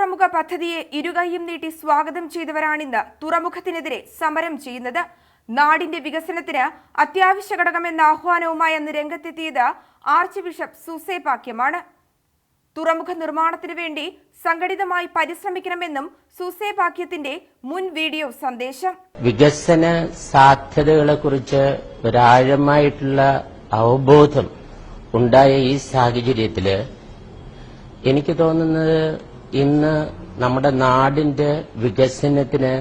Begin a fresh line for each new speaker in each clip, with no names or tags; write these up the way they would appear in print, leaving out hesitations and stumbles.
തുറമുഖ പദ്ധതിയെ ഇരുകൈയും നീട്ടി സ്വാഗതം ചെയ്തവരാണിന്ന് തുറമുഖത്തിനെതിരെ സമരം ചെയ്യുന്നത്. നാടിന്റെ വികസനത്തിന് അത്യാവശ്യ ഘടകമെന്ന ആഹ്വാനവുമായി അന്ന് രംഗത്തെത്തിയത് ആർച്ച് ബിഷപ്പ് സൂസേപാക്യമാണ്. തുറമുഖ നിർമ്മാണത്തിനു വേണ്ടി സംഘടിതമായി പരിശ്രമിക്കണമെന്നും സൂസേപാക്യത്തിന്റെ മുൻ വീഡിയോ സന്ദേശം.
വികസന സാധ്യതകളെ കുറിച്ച് ഒരാഴമായിട്ടുള്ള അവബോധം ഉണ്ടായ ഈ സാഹചര്യത്തില് എനിക്ക് തോന്നുന്നത് ഇന്ന് നമ്മുടെ നാടിന്റെ വികസനത്തിന്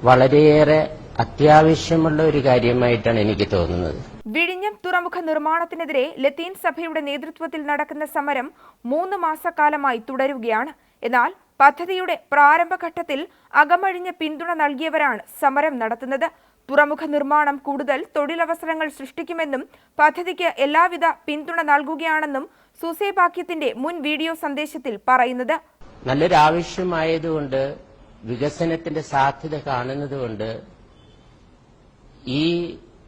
വളരെയേറെ അത്യാവശ്യമുള്ള ഒരു കാര്യമായിട്ടാണ് എനിക്ക് തോന്നുന്നത്.
വിഴിഞ്ഞം തുറമുഖ നിർമ്മാണത്തിനെതിരെ ലത്തീൻ സഭയുടെ നേതൃത്വത്തിൽ നടക്കുന്ന സമരം 3 മാസക്കാലമായി തുടരുകയാണ്. എന്നാൽ പദ്ധതിയുടെ പ്രാരംഭഘട്ടത്തിൽ അകമഴിഞ്ഞ പിന്തുണ നൽകിയവരാണ് സമരം നടത്തുന്നത്. തുറമുഖ നിർമ്മാണം കൂടുതൽ തൊഴിലവസരങ്ങൾ സൃഷ്ടിക്കുമെന്നും പദ്ധതിക്ക് എല്ലാവിധ പിന്തുണ നൽകുകയാണെന്നും സൂസേപാക്യത്തിന്റെ മുൻ വീഡിയോ സന്ദേശത്തിൽ പറയുന്നത്.
നല്ലൊരാവശ്യമായതുകൊണ്ട് വികസനത്തിന്റെ സാധ്യത കാണുന്നതുകൊണ്ട് ഈ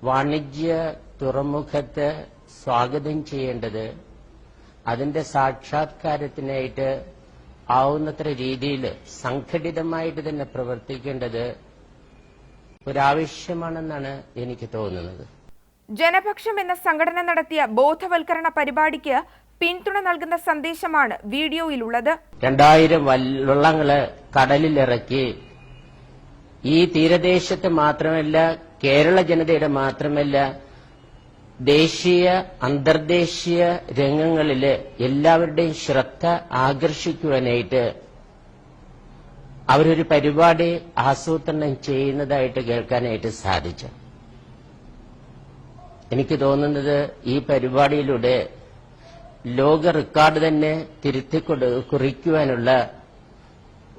വാണിജ്യ തുറമുഖത്തെ സ്വാഗതം ചെയ്യേണ്ടത് അതിന്റെ സാക്ഷാത്കാരത്തിനായിട്ട് ആവുന്നത്ര രീതിയിൽ സംഘടിതമായിട്ട് തന്നെ പ്രവർത്തിക്കേണ്ടത് ഒരാവശ്യമാണെന്നാണ് എനിക്ക് തോന്നുന്നത്.
ജനപക്ഷം എന്ന സംഘടന നടത്തിയ ബോധവൽക്കരണ പരിപാടിക്ക് പിന്തുണ നൽകുന്ന സന്ദേശമാണ് വീഡിയോയിലുള്ളത്.
2000 വള്ളങ്ങള് കടലിലിറക്കി ഈ തീരദേശത്ത് മാത്രമല്ല, കേരള ജനതയുടെ മാത്രമല്ല, ദേശീയ അന്തർദേശീയ രംഗങ്ങളില് എല്ലാവരുടെയും ശ്രദ്ധ ആകർഷിക്കുവാനായിട്ട് അവരൊരു പരിപാടി ആസൂത്രണം ചെയ്യുന്നതായിട്ട് കേൾക്കാനായിട്ട് സാധിച്ചു. എനിക്ക് തോന്നുന്നത് ഈ പരിപാടിയിലൂടെ ലോക റെക്കോർഡ് തന്നെ തിരുത്തി കുറിക്കുവാനുള്ള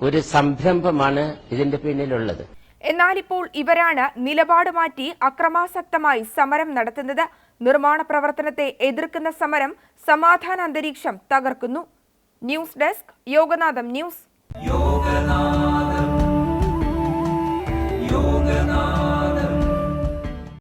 ഒരു സംരംഭമാണ് ഇതിന്റെ പിന്നിലുള്ളത്.
എന്നാൽ ഇപ്പോൾ ഇവരാണ് നിലപാട് മാറ്റി അക്രമാസക്തമായി സമരം നടത്തുന്നത്. നിർമ്മാണ പ്രവർത്തനത്തെ എതിർക്കുന്ന സമരം സമാധാന അന്തരീക്ഷം തകർക്കുന്നു. News desk Yoganatham news.